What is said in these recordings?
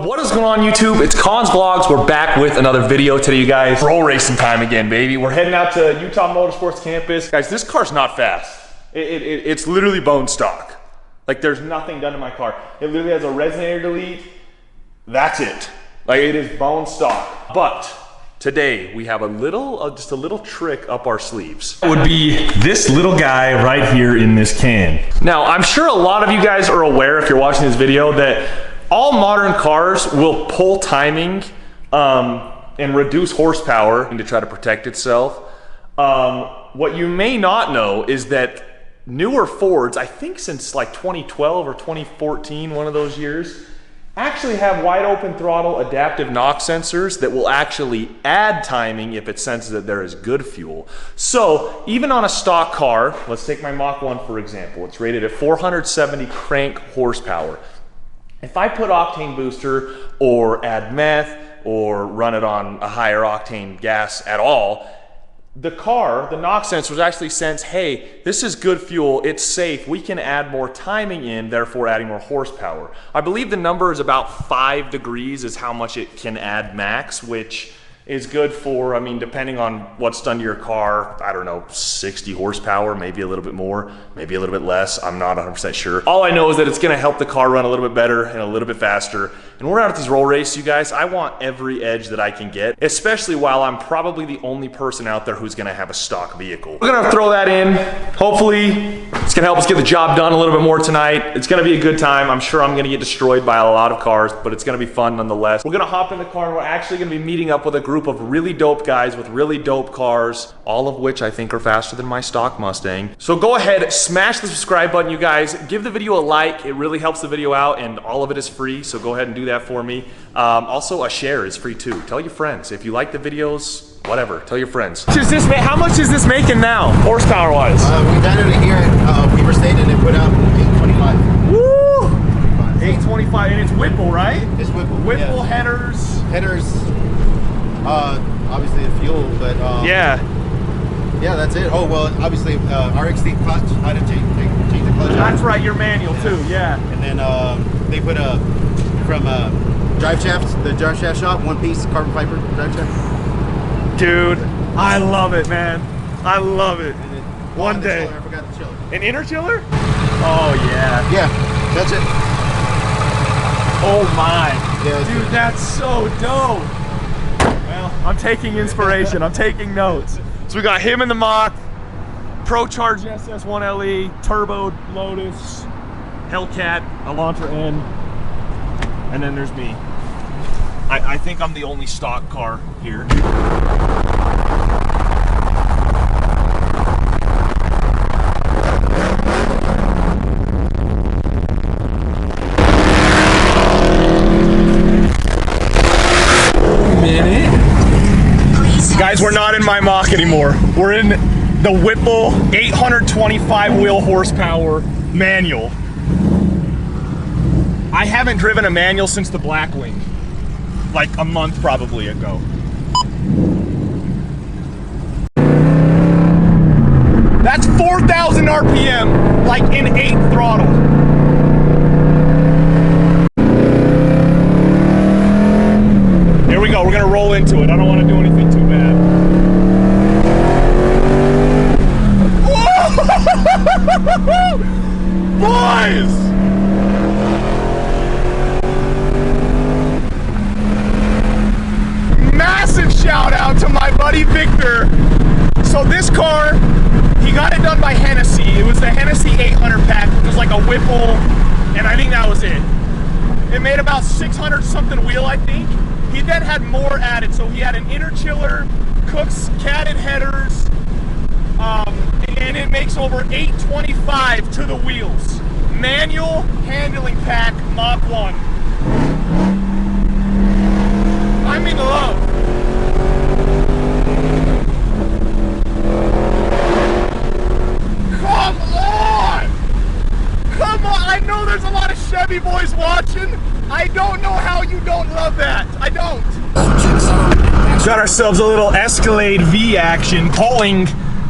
What is going on, YouTube? It's Cons Vlogs. We're back with another video today, you guys. Roll racing time again, baby. We're heading out to Utah Motorsports Campus. Guys, this car's not fast. It's literally bone stock. Like, there's nothing done to my car. It literally has a resonator delete. That's it. Like, it is bone stock. But today we have a little, just a little trick up our sleeves. It would be this little guy right here in this can. Now, I'm sure a lot of you guys are aware, if you're watching this video, that all modern cars will pull timing and reduce horsepower to try to protect itself. What you may not know is that newer Fords, I think since like 2012 or 2014, one of those years, actually have wide open throttle adaptive knock sensors that will actually add timing if it senses that there is good fuel. So even on a stock car, let's take my Mach 1 for example, it's rated at 470 crank horsepower. If I put octane booster or add meth or run it on a higher octane gas at all, the car, the knock sensors actually sense, hey, this is good fuel, it's safe, we can add more timing in, therefore adding more horsepower. I believe the number is about 5 degrees is how much it can add max, which is good for, I mean, depending on what's done to your car, I don't know, 60 horsepower, maybe a little bit more, maybe a little bit less, I'm not 100% sure. All I know is that it's gonna help the car run a little bit better and a little bit faster. And we're out at these roll races, you guys. I want every edge that I can get, especially while I'm probably the only person out there who's gonna have a stock vehicle. We're gonna throw that in. Hopefully, it's gonna help us get the job done a little bit more tonight. It's gonna be a good time. I'm sure I'm gonna get destroyed by a lot of cars, but it's gonna be fun nonetheless. We're gonna hop in the car and we're actually gonna be meeting up with a group of really dope guys with really dope cars, all of which I think are faster than my stock Mustang. So go ahead, smash the subscribe button, you guys. Give the video a like. It really helps the video out, and all of it is free, so go ahead and do that for me. Also, a share is free too. Tell your friends. If you like the videos, whatever, tell your friends. How much is this making now, horsepower wise? We done it here at Weaver State and it put out 825. Woo! 825, and it's Whipple, right? It's Whipple. Whipple, yeah. headers, obviously the fuel, but yeah, that's it. Oh well, obviously RXT clutch, how to change the clutch. That's right, your manual too, yeah. And then they put from drive shafts, the drive shaft shop, one piece carbon fiber drive shaft. Dude, I love it, man. I love it. And then, one day. Chiller, I forgot the chiller. An inner chiller? Oh yeah. Yeah, that's it. Oh my. Yeah, dude, good. that's so dope. Well, I'm taking inspiration. I'm taking notes. So we got him in the Mach, Pro-Charged SS1LE, Turbo Lotus, Hellcat, Elantra N, and then there's me. I think I'm the only stock car here. Guys, we're not in my Mach anymore. We're in the Whipple 825 wheel horsepower manual. I haven't driven a manual since the Blackwing, like a month probably ago. That's 4,000 RPM, like in 8th throttle. Here we go, we're gonna roll into it. I don't wanna do anything too bad. Boys! Massive shout out to my buddy Victor. So this car, he got it done by Hennessy. It was the Hennessy 800 pack, which was like a Whipple, and I think that was it. It made about 600 something wheel, I think. He then had more added, so he had an inner chiller, Cook's catted headers, and it makes over 825 to the wheels. Manual handling pack, Mach 1. I'm in love. Come on! Come on! I know there's a lot of Chevy boys watching. I don't know how you don't love that. I don't. Got ourselves a little Escalade V action, pulling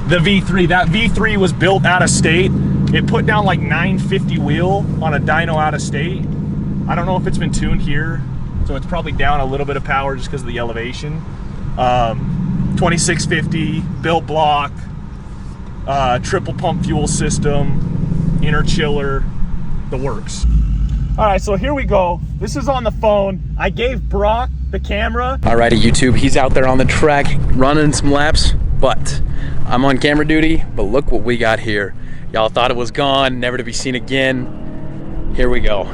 the V3. That V3 was built out of state. It put down like 950 wheel on a dyno out of state. I don't know if it's been tuned here. so it's probably down a little bit of power just because of the elevation. 2650 built block, triple pump fuel system, inner chiller, the works. All right, so here we go. This is on the phone. I gave Brock the camera. Alrighty, YouTube, he's out there on the track running some laps, but I'm on camera duty. But look what we got here. Y'all thought it was gone, never to be seen again. Here we go.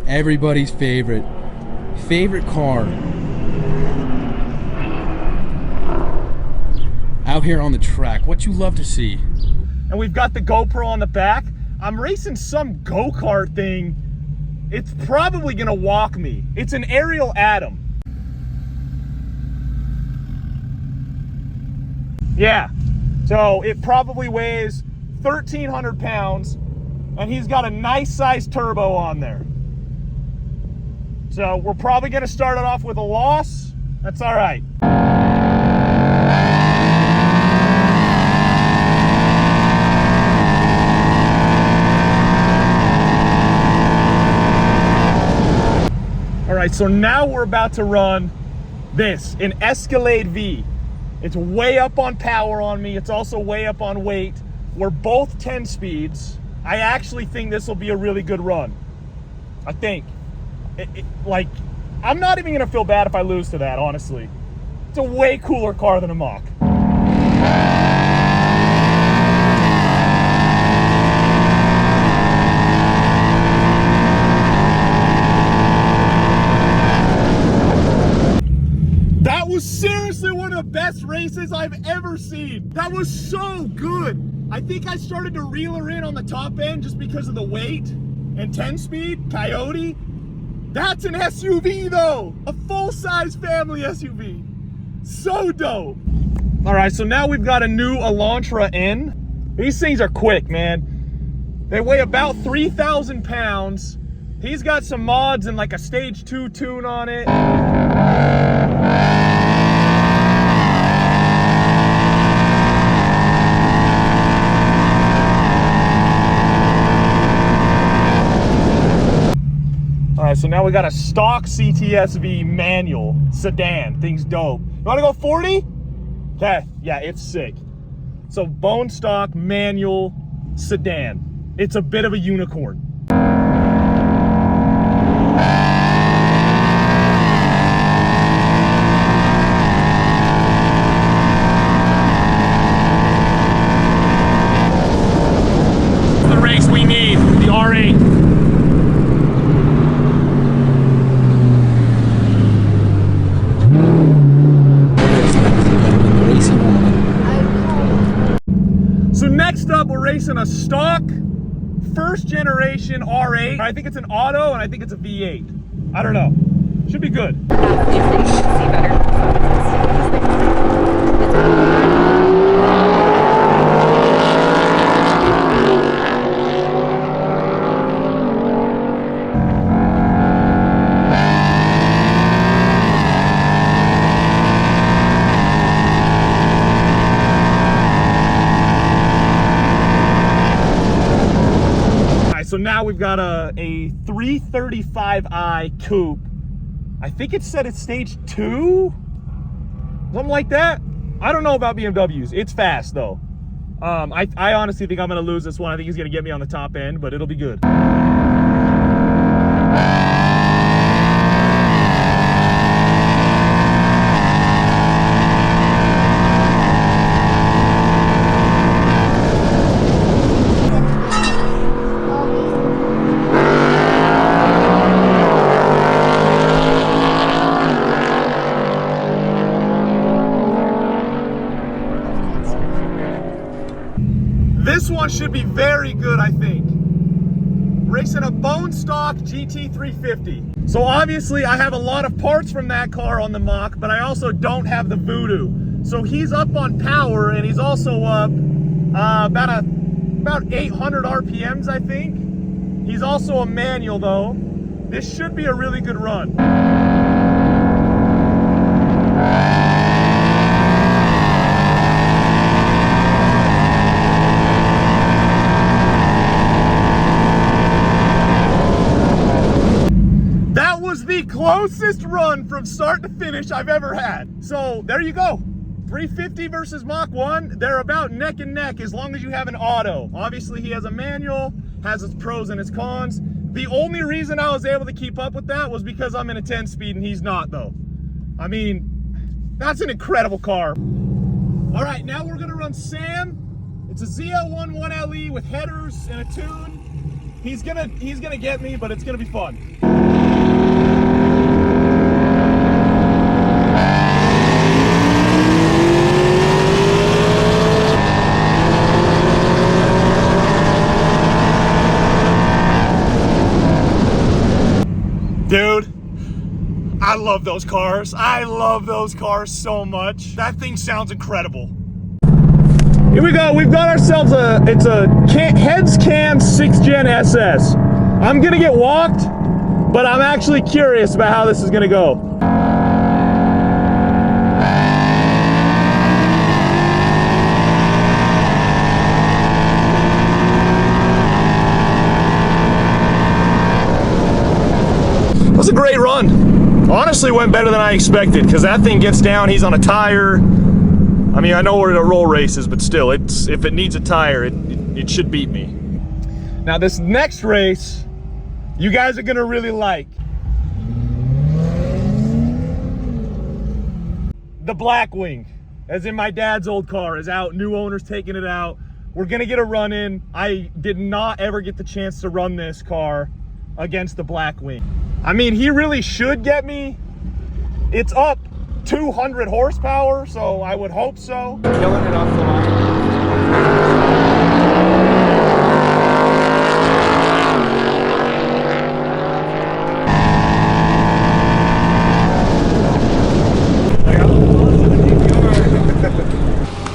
Everybody's favorite car. Out here on the track, what you love to see. And we've got the GoPro on the back. I'm racing some go-kart thing. It's probably gonna walk me. It's an aerial Atom. Yeah, so it probably weighs 1,300 pounds, and he's got a nice sized turbo on there. So we're probably gonna start it off with a loss. That's all right. All right, so now we're about to run this, an Escalade V. It's way up on power on me. It's also way up on weight. We're both 10 speeds. I actually think this will be a really good run. I think. Like, I'm not even gonna feel bad if I lose to that, honestly. It's a way cooler car than a Mach. That was seriously one of the best races I've ever seen. That was so good. I think I started to reel her in on the top end just because of the weight and 10 speed, Coyote. That's an SUV though, a full-size family SUV. So dope. All right, so now we've got a new Elantra N. These things are quick, man. They weigh about 3,000 pounds. He's got some mods and like a stage 2 tune on it. All right, so now we got a stock CT5-V manual sedan. Thing's dope. You wanna go 40? Okay, yeah, it's sick. So bone stock manual sedan. It's a bit of a unicorn. The race we need, the R8. So next up, we're racing a stock first generation R8. I think it's an auto and I think it's a V8. I don't know. Should be good. So now we've got a 335i coupe. I think it said it's stage 2, something like that. I don't know about BMWs. It's fast though. I honestly think I'm gonna lose this one. I think he's gonna get me on the top end, but it'll be good. This one should be very good, I think. Racing a bone stock GT350. So obviously I have a lot of parts from that car on the Mach, but I also don't have the Voodoo. So he's up on power and he's also up about 800 RPMs, I think. He's also a manual though. This should be a really good run. That was the close. closest run from start to finish I've ever had. So there you go. 350 versus Mach 1. They're about neck and neck as long as you have an auto. Obviously, he has a manual, has its pros and its cons. The only reason I was able to keep up with that was because I'm in a 10-speed and he's not, though. I mean, that's an incredible car. All right, now we're gonna run Sam. It's a ZL1 1LE with headers and a tune. He's gonna get me, but it's gonna be fun. Dude, I love those cars. I love those cars so much. That thing sounds incredible. Here we go. We've got ourselves it's a heads cam 6th gen SS. I'm gonna get walked, but I'm actually curious about how this is gonna go. That was a great run. Honestly, went better than I expected because that thing gets down, he's on a tire. I mean, I know we're at roll races, but still, if it needs a tire, it should beat me. Now this next race, you guys are gonna really like. The Blackwing, as in my dad's old car, is out. New owner's taking it out. We're gonna get a run in. I did not ever get the chance to run this car against the Blackwing. I mean, he really should get me. It's up 200 horsepower, so I would hope so. Killing it off the line.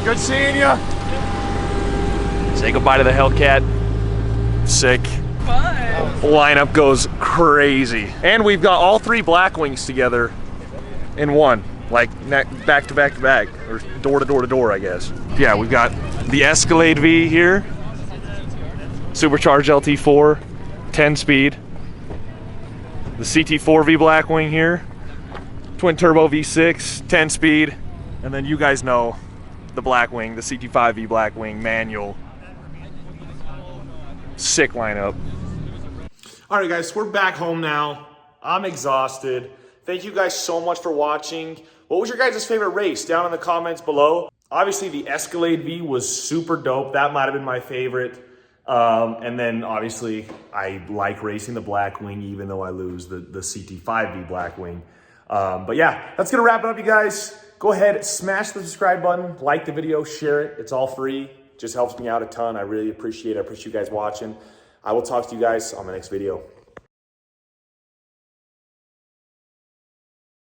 Good seeing ya. Say goodbye to the Hellcat. Sick. Fun. Lineup goes crazy. And we've got all 3 Blackwings together in one. Like back to back to back, or door to door to door, I guess. Yeah, we've got the Escalade V here, supercharged LT4, 10-speed. The CT5-V Blackwing here, twin turbo V6, 10-speed, and then you guys know the Blackwing, the CT5-V Blackwing manual. Sick lineup. All right, guys, we're back home now. I'm exhausted. Thank you guys so much for watching. What was your guys' favorite race? Down in the comments below. Obviously, the Escalade V was super dope. That might have been my favorite. And then, obviously, I like racing the Blackwing, even though I lose the CT5-V Blackwing. But yeah, that's going to wrap it up, you guys. Go ahead, smash the subscribe button, like the video, share it. It's all free. Just helps me out a ton. I really appreciate it. I appreciate you guys watching. I will talk to you guys on the next video.